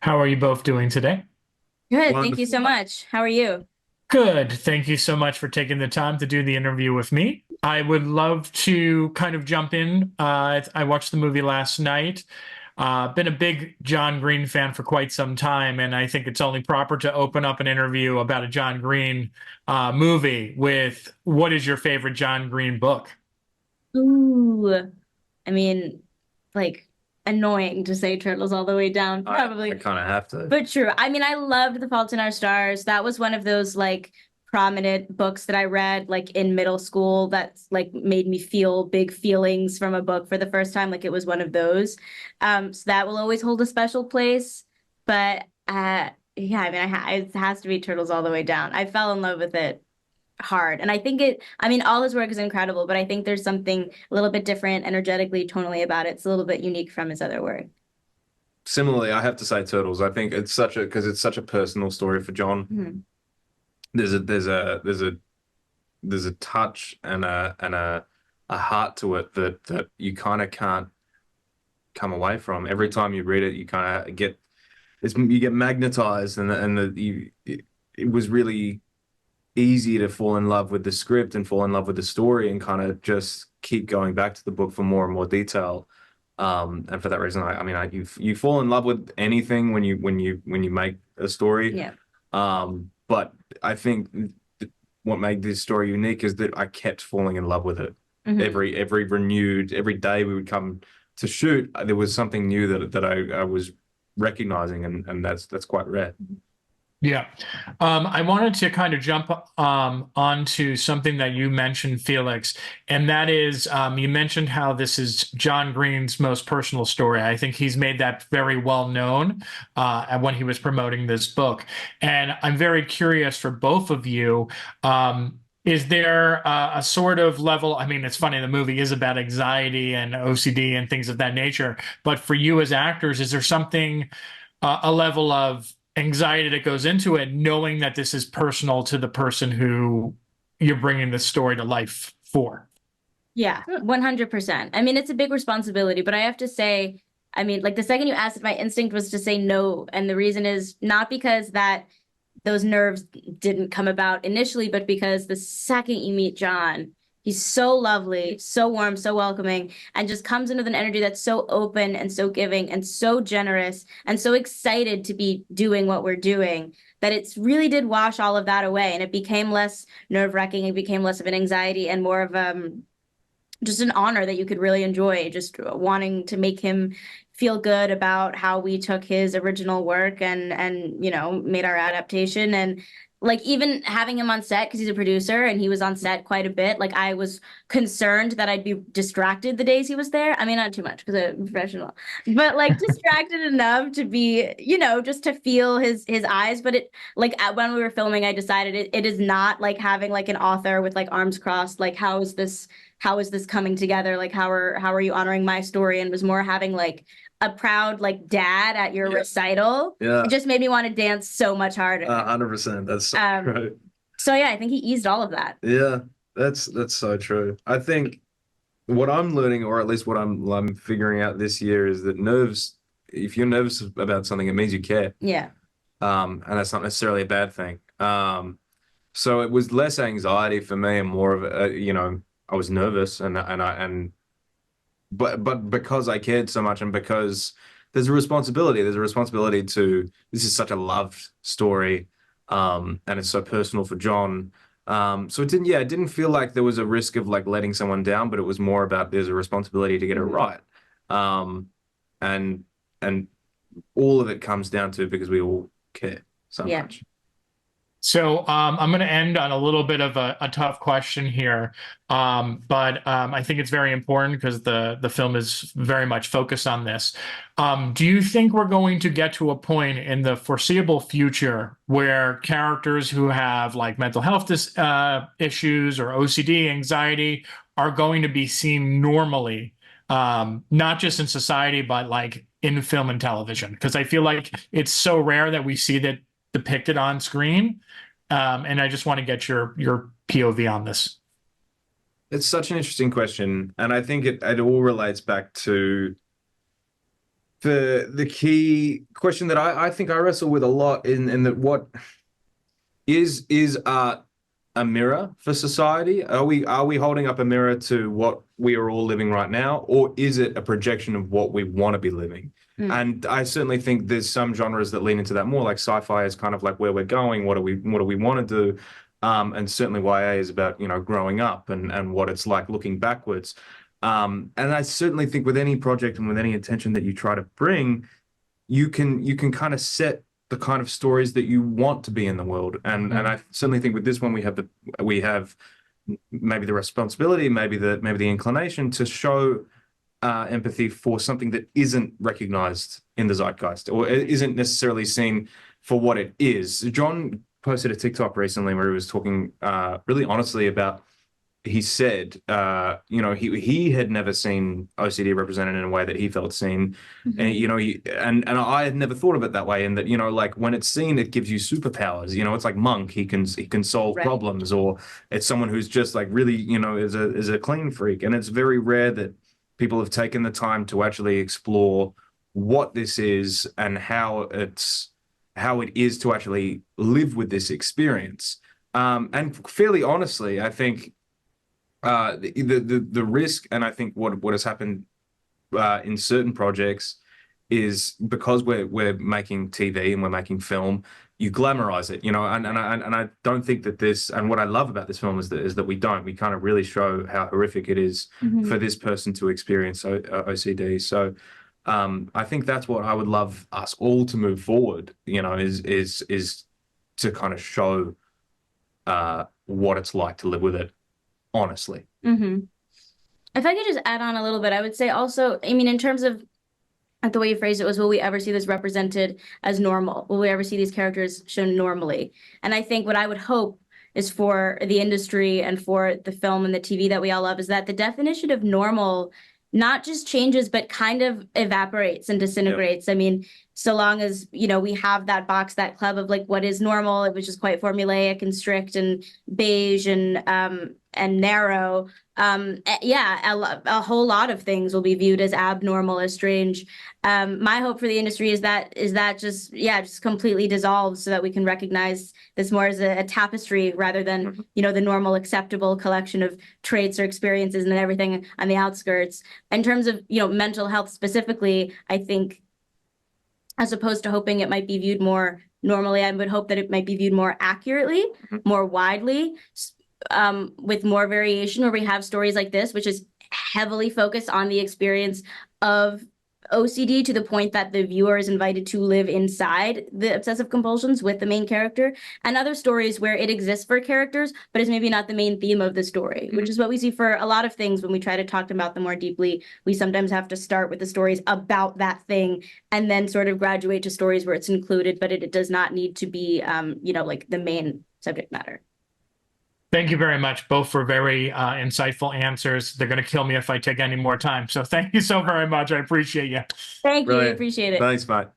How are you both doing today? Good. Thank you so Wonderful. much. How are you? Good. Thank you so much for taking the time to do the interview with me. I would love to kind of jump in. I watched the movie last night. Been a big John Green fan for quite some time, and I think it's only proper to open up an interview about a John Green movie with what is your favorite John Green book? Ooh, I mean, like annoying to say turtles all the way down, I probably, kind of have to. but true. I mean, I loved The Fault in Our Stars. That was one of those like prominent books that I read like in middle school that's like made me feel big feelings from a book for the first time. Like it was one of those. So that will always hold a special place. But yeah, I mean, it has to be Turtles all the way down. I fell in love with it hard. And I mean, all his work is incredible, but I think there's something a little bit different energetically, tonally about it. It's a little bit unique from his other work. Similarly, I have to say Turtles. I think it's such a personal story for John. Mhm. There's a touch and a heart to it that you kind of can't come away from. Every time you read it, you kind of you get magnetized, it was really easy to fall in love with the script and fall in love with the story and kind of just keep going back to the book for more and more detail. And for that reason, you fall in love with anything when you make a story. Yeah. But I think what made this story unique is that I kept falling in love with it. Mhm. Every day we would come to shoot, there was something new that I was recognizing, and that's quite rare. Yeah. I wanted to kind of jump onto something that you mentioned, Felix, and that is you mentioned how this is John Green's most personal story. I think he's made that very well known when he was promoting this book. And I'm very curious for both of you. Is there a sort of level? I mean, it's funny, the movie is about anxiety and OCD and things of that nature. But for you as actors, is there something, a level of anxiety that goes into it, knowing that this is personal to the person who you're bringing the story to life for? Yeah, 100%. I mean, it's a big responsibility, but I have to say, I mean, like the second you asked it, my instinct was to say no. And the reason is not because that those nerves didn't come about initially, but because the second you meet John, he's so lovely, so warm, so welcoming, and just comes in with an energy that's so open and so giving and so generous and so excited to be doing what we're doing that it's really did wash all of that away. And it became less nerve-wracking, it became less of an anxiety and more of just an honor that you could really enjoy, just wanting to make him feel good about how we took his original work and made our adaptation. And like even having him on set because he's a producer and he was on set quite a bit, like I was concerned that I'd be distracted the days he was there. I mean, not too much because I'm a professional, but like distracted enough to be, just to feel his eyes. But it like when we were filming, I decided it is not like having like an author with like arms crossed, like how is this coming together? Like how are you honoring my story? And was more having like a proud like dad at your Yeah. recital. Yeah, It just made me want to dance so much harder. 100%. That's so Um, true. so yeah, I think he eased all of that. Yeah, that's so true. I think what I'm learning, or at least what I'm figuring out this year, is that nerves. If you're nervous about something, it means you care. Yeah. And that's not necessarily a bad thing. So it was less anxiety for me and more of I was nervous but because I cared so much and because there's a responsibility to this is such a loved story, and it's so personal for John. So it didn't feel like there was a risk of like letting someone down, but it was more about there's a responsibility to get it right. Um, and and all of it comes down to because we all care so Yeah. much. So I'm going to end on a little bit of a tough question here, but I think it's very important because the film is very much focused on this. Do you think we're going to get to a point in the foreseeable future where characters who have like mental health issues or OCD, anxiety, are going to be seen normally, not just in society, but like in film and television? Because I feel like it's so rare that we see that depicted on screen. And I just want to get your POV on this. It's such an interesting question, and I think it all relates back to the key question that I think I wrestle with a lot in that what is art a mirror for society? Are we holding up a mirror to what we are all living right now, or is it a projection of what we want to be living? And I certainly think there's some genres that lean into that more, like sci-fi is kind of like where we're going, what do we want to do? And certainly YA is about, growing up and what it's like looking backwards. And I certainly think with any project and with any intention that you try to bring, you can kind of set the kind of stories that you want to be in the world. And I certainly think with this one, we have maybe the responsibility, maybe the inclination to show empathy for something that isn't recognized in the zeitgeist or isn't necessarily seen for what it is. John posted a TikTok recently where he was talking really honestly about, he said, he had never seen OCD represented in a way that he felt seen. And, and I had never thought of it that way. And that, like when it's seen, it gives you superpowers. It's like Monk, he can solve problems, or it's someone who's just like really, is a clean freak. And it's very rare that people have taken the time to actually explore what this is and how it is to actually live with this experience. And fairly honestly, I think the risk, and I think what has happened in certain projects is because we're making TV and we're making film, you glamorize it, and I don't think that this, and what I love about this film is that we kind of really show how horrific it is for this person to experience OCD. So I think that's what I would love us all to move forward, is to kind of show what it's like to live with it, honestly. If I could just add on a little bit, I would say also, in terms of the way you phrased it was, will we ever see this represented as normal? Will we ever see these characters shown normally? And I think what I would hope is for the industry and for the film and the TV that we all love is that the definition of normal not just changes, but kind of evaporates and disintegrates. So long as, we have that box, that club of like what is normal, which is quite formulaic and strict and beige and narrow. A whole lot of things will be viewed as abnormal, as strange. My hope for the industry is that just completely dissolves so that we can recognize this more as a tapestry rather than, the normal acceptable collection of traits or experiences and everything on the outskirts. In terms of, mental health specifically, I think as opposed to hoping it might be viewed more normally, I would hope that it might be viewed more accurately, more widely, with more variation, where we have stories like this, which is heavily focused on the experience of OCD to the point that the viewer is invited to live inside the obsessive compulsions with the main character, and other stories where it exists for characters, but is maybe not the main theme of the story, which is what we see for a lot of things when we try to talk about them more deeply. We sometimes have to start with the stories about that thing and then sort of graduate to stories where it's included, but it does not need to be, like the main subject matter. Thank you very much, both, for very insightful answers. They're going to kill me if I take any more time. So thank you so very much. I appreciate you. Thank you. Appreciate it. Thanks, mate.